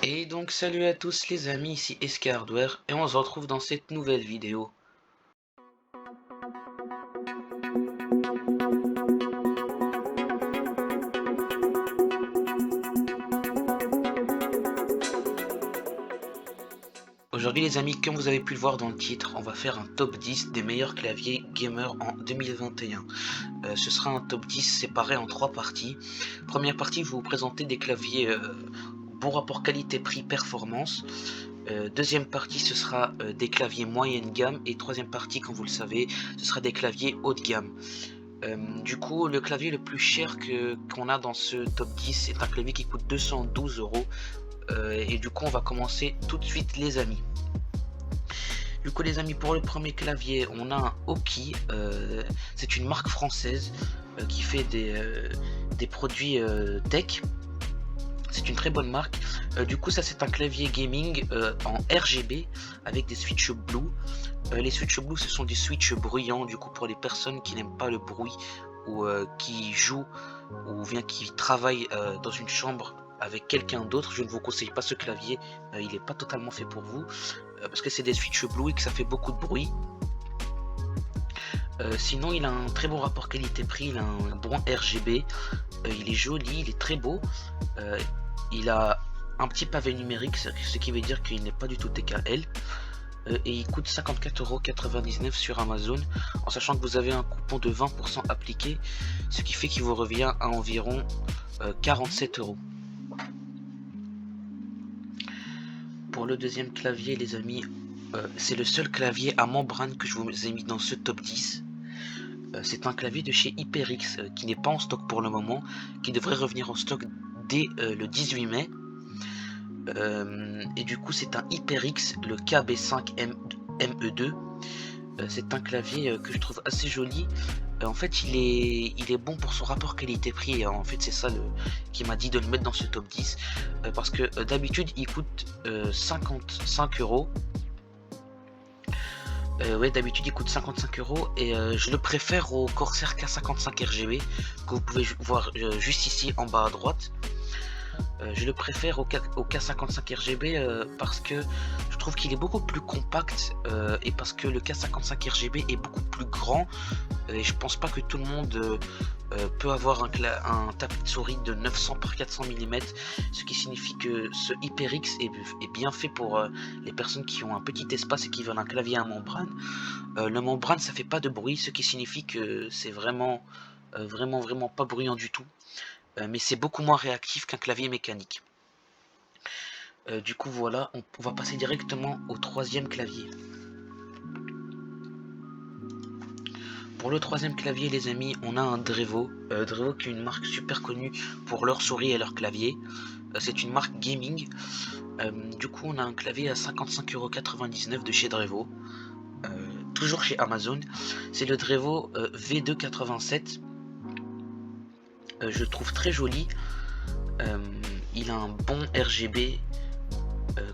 Et donc salut à tous les amis, ici SK Hardware et on se retrouve dans cette nouvelle vidéo. Aujourd'hui les amis, comme vous avez pu le voir dans le titre, on va faire un top 10 des meilleurs claviers gamer en 2021. Ce sera un top 10 séparé en 3 parties. Première partie, je vais vous présenter des claviers bon rapport qualité-prix performance. Deuxième partie, ce sera des claviers moyenne gamme. Et troisième partie, comme vous le savez, ce sera des claviers haut de gamme. Du coup, le clavier le plus cher qu'on a dans ce top 10, c'est un clavier qui coûte 212 €. Et du coup, on va commencer tout de suite, les amis. Du coup, les amis, pour le premier clavier, on a un Oki. C'est une marque française qui fait des produits tech. C'est une très bonne marque. Du coup, ça, c'est un clavier gaming en RGB avec des switches Blue. Les switches Blue, ce sont des switches bruyants. Du coup, pour les personnes qui n'aiment pas le bruit ou qui jouent ou bien qui travaillent dans une chambre avec quelqu'un d'autre, je ne vous conseille pas ce clavier. Il n'est pas totalement fait pour vous parce que c'est des switches Blue et que ça fait beaucoup de bruit. Sinon, il a un très bon rapport qualité-prix. Il a un bon RGB. Il est joli, il est très beau. Il a un petit pavé numérique, ce qui veut dire qu'il n'est pas du tout TKL. Et il coûte 54,99 € sur Amazon, en sachant que vous avez un coupon de 20% appliqué, ce qui fait qu'il vous revient à environ 47 €. Pour le deuxième clavier, les amis, c'est le seul clavier à membrane que je vous ai mis dans ce top 10. C'est un clavier de chez HyperX qui n'est pas en stock pour le moment, qui devrait revenir en stock dès le 18 mai. Et du coup, c'est un HyperX, le KB5ME2. C'est un clavier que je trouve assez joli. En fait, il est bon pour son rapport qualité-prix. En fait, c'est ça qui m'a dit de le mettre dans ce top 10. Parce que d'habitude, il coûte 55 €. Ouais, d'habitude il coûte 55 € et je le préfère au Corsair K55 RGB que vous pouvez voir juste ici en bas à droite. Je le préfère au K55 RGB parce que je trouve qu'il est beaucoup plus compact et parce que le K55 RGB est beaucoup plus grand et je pense pas que tout le monde peut avoir un tapis de souris de 900 par 400 mm, ce qui signifie que ce HyperX est bien fait pour les personnes qui ont un petit espace et qui veulent un clavier à membrane. Le membrane, ça fait pas de bruit, ce qui signifie que c'est vraiment pas bruyant du tout. Mais c'est beaucoup moins réactif qu'un clavier mécanique. Du coup voilà, on va passer directement au troisième clavier. Pour le troisième clavier, les amis, on a un Drevo. Drevo qui est une marque super connue pour leurs souris et leurs claviers. C'est une marque gaming. Du coup on a un clavier à 55,99 € de chez Drevo. Toujours chez Amazon. C'est le Drevo V287. Je le trouve très joli. Il a un bon RGB,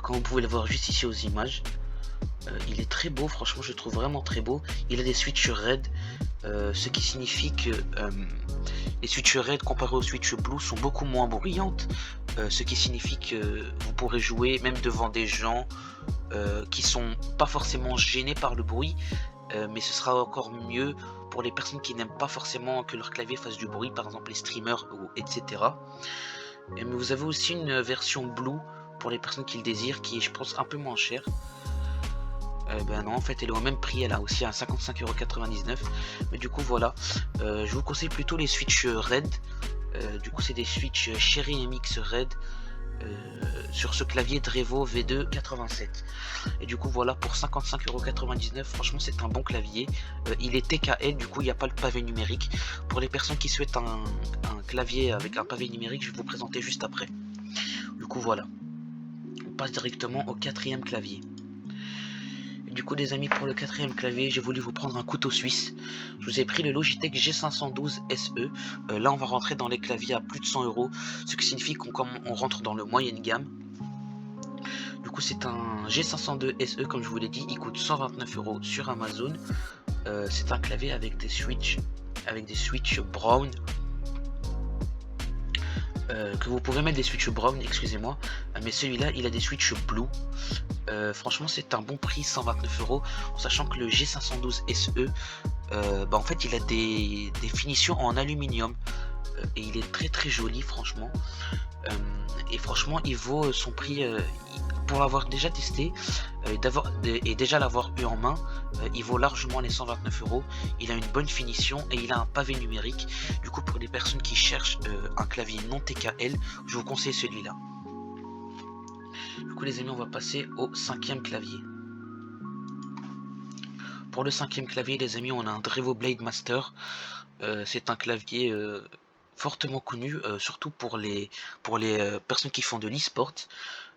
comme vous pouvez le voir juste ici aux images. Il est très beau, franchement je le trouve vraiment très beau. Il a des switches red, ce qui signifie que les switches red comparées aux switches blue sont beaucoup moins bruyantes, ce qui signifie que vous pourrez jouer même devant des gens qui sont pas forcément gênés par le bruit, mais ce sera encore mieux pour les personnes qui n'aiment pas forcément que leur clavier fasse du bruit, par exemple les streamers ou etc. Mais vous avez aussi une version blue pour les personnes qui le désirent, qui est je pense un peu moins chère. Ben non, en fait elle est au même prix, elle a aussi un 55,99 €. Mais du coup voilà, je vous conseille plutôt les switches red. Du coup c'est des switches Cherry MX red sur ce clavier Drevo V287. Et du coup voilà, pour 55,99 €, franchement c'est un bon clavier. Il est TKL, du coup il n'y a pas le pavé numérique. Pour les personnes qui souhaitent un clavier avec un pavé numérique, je vais vous présenter juste après. Du coup voilà, on passe directement au quatrième clavier. Et du coup les amis, pour le quatrième clavier, j'ai voulu vous prendre un couteau suisse. Je vous ai pris le Logitech G512 SE. Là on va rentrer dans les claviers à plus de 100 €, ce qui signifie qu'on rentre dans le moyenne gamme. Du coup c'est un G502 SE, comme je vous l'ai dit, il coûte 129 € sur Amazon. C'est un clavier avec des switches brown. que vous pouvez mettre des switches brown, excusez-moi, mais celui-là il a des switches blue. Franchement c'est un bon prix, 129 €, en sachant que le G512 SE, en fait il a des finitions en aluminium, et il est très joli franchement, et franchement il vaut son prix, pour l'avoir déjà testé, et déjà l'avoir eu en main, il vaut largement les 129 €. Il a une bonne finition et il a un pavé numérique. Du coup pour les personnes qui cherchent un clavier non TKL, je vous conseille celui-là. Du coup les amis, on va passer au 5e clavier. Pour le 5e clavier les amis, on a un Drevo Blade Master. C'est un clavier fortement connu, surtout pour les personnes qui font de l'e-sport,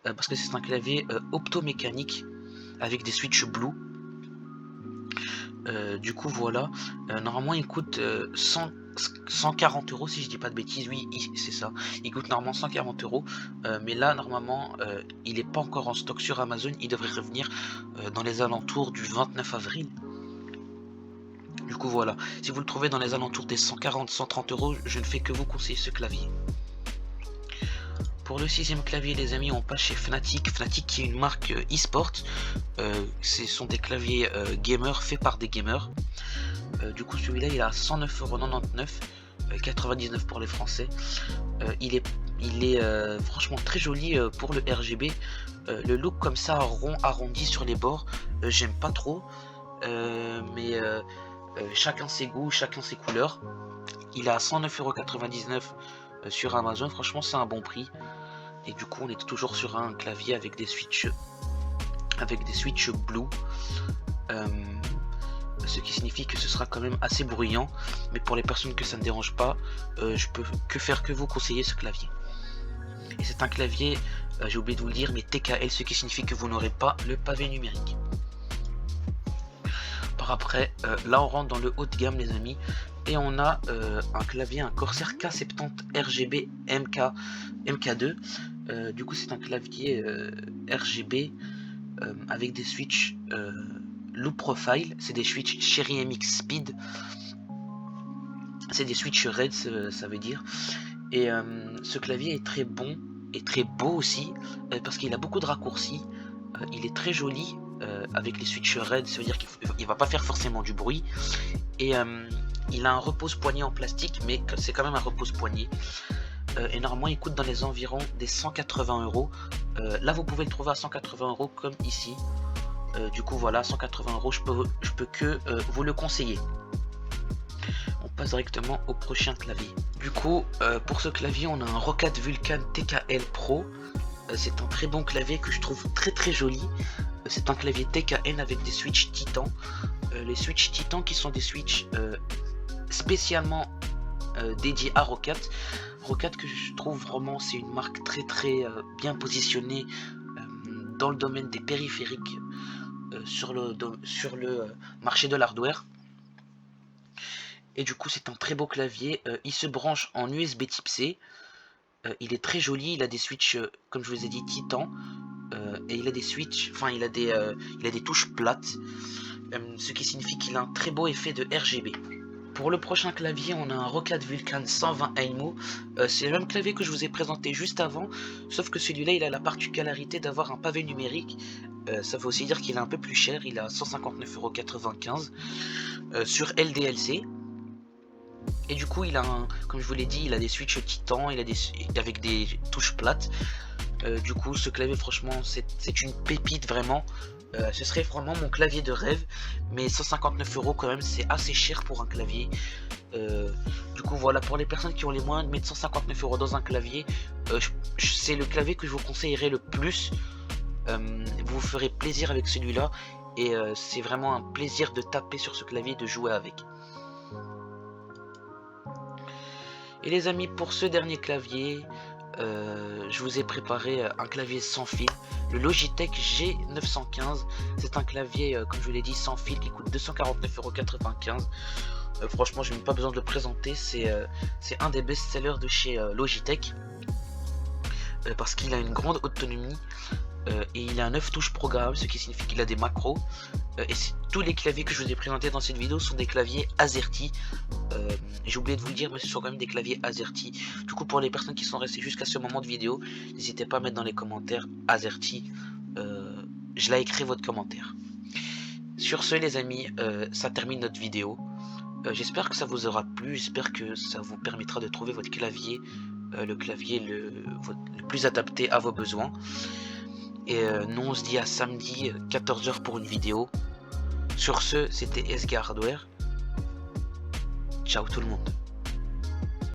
parce que c'est un clavier optomécanique avec des switches blue. Du coup voilà, normalement il coûte 140 € si je dis pas de bêtises. Oui, c'est ça, il coûte normalement 140 €, mais là normalement il n'est pas encore en stock sur Amazon. Il devrait revenir dans les alentours du 29 avril. Du coup voilà, si vous le trouvez dans les alentours des 140-130 €, je ne fais que vous conseiller ce clavier. Pour le 6e clavier les amis, on passe chez Fnatic. Fnatic qui est une marque e-sport, ce sont des claviers gamers faits par des gamers. Du coup celui-là il est à 109,99 €, 99 pour les Français. Il est franchement très joli pour le RGB. Le look comme ça rond arrondi sur les bords, j'aime pas trop, mais chacun ses goûts, chacun ses couleurs. Il est à 109,99 € sur Amazon. Franchement c'est un bon prix. Et du coup on est toujours sur un clavier avec des switches blue, ce qui signifie que ce sera quand même assez bruyant, mais pour les personnes que ça ne dérange pas, je peux que vous conseiller ce clavier. Et c'est un clavier, j'ai oublié de vous le dire, mais TKL, ce qui signifie que vous n'aurez pas le pavé numérique. Par après, là on rentre dans le haut de gamme les amis, et on a un clavier, un Corsair K70 RGB MK2. Du coup c'est un clavier RGB avec des switches low profile, c'est des switches Cherry MX Speed, c'est des switches RED, ça veut dire. Et ce clavier est très bon et très beau aussi, parce qu'il a beaucoup de raccourcis. Il est très joli avec les switches RED, ça veut dire qu'il va pas faire forcément du bruit. Et il a un repose-poignet en plastique, mais c'est quand même un repose-poignet. Et normalement il coûte dans les environs des 180 €. Là vous pouvez le trouver à 180 € comme ici. Du coup voilà, 180 €, je peux que vous le conseiller. On passe directement au prochain clavier. Du coup pour ce clavier on a un Roccat Vulcan TKL Pro. C'est un très bon clavier que je trouve très joli. C'est un clavier TKN avec des switches Titan. Les switches Titan qui sont des switches spécialement dédiés à Roccat. Roccat que je trouve vraiment, c'est une marque très bien positionnée dans le domaine des périphériques sur le marché de l'hardware. Et du coup c'est un très beau clavier. Il se branche en USB type C. Il est très joli, il a des switches comme je vous ai dit Titan, et il a des switches, enfin il a des touches plates, ce qui signifie qu'il a un très beau effet de RGB. Pour le prochain clavier on a un Roccat Vulcan 120 AIMO. C'est le même clavier que je vous ai présenté juste avant, sauf que celui-là il a la particularité d'avoir un pavé numérique. Ça veut aussi dire qu'il est un peu plus cher, il est à 159,95 € sur LDLC. Et du coup il a comme je vous l'ai dit, il a des switches Titan, avec des touches plates. Du coup ce clavier franchement c'est une pépite vraiment. Ce serait vraiment mon clavier de rêve, mais 159 € quand même, c'est assez cher pour un clavier. Du coup voilà, pour les personnes qui ont les moyens de mettre 159 € dans un clavier, c'est le clavier que je vous conseillerais le plus. Vous vous ferez plaisir avec celui-là, et c'est vraiment un plaisir de taper sur ce clavier, de jouer avec. Et les amis, pour ce dernier clavier, je vous ai préparé un clavier sans fil, le Logitech G915. C'est un clavier, comme je vous l'ai dit, sans fil, qui coûte 249,95 €. Franchement, je n'ai même pas besoin de le présenter, c'est un des best-sellers de chez Logitech, parce qu'il a une grande autonomie. et il a 9 touches programmables, ce qui signifie qu'il a des macros. Et tous les claviers que je vous ai présentés dans cette vidéo sont des claviers AZERTY. J'ai oublié de vous le dire, mais ce sont quand même des claviers AZERTY. Du coup, pour les personnes qui sont restées jusqu'à ce moment de vidéo, n'hésitez pas à mettre dans les commentaires AZERTY. Je likerai votre commentaire. Sur ce, les amis, ça termine notre vidéo. J'espère que ça vous aura plu, j'espère que ça vous permettra de trouver votre clavier, le clavier le plus adapté à vos besoins. Et nous on se dit à samedi 14 h pour une vidéo. Sur ce, c'était SG Hardware. Ciao tout le monde.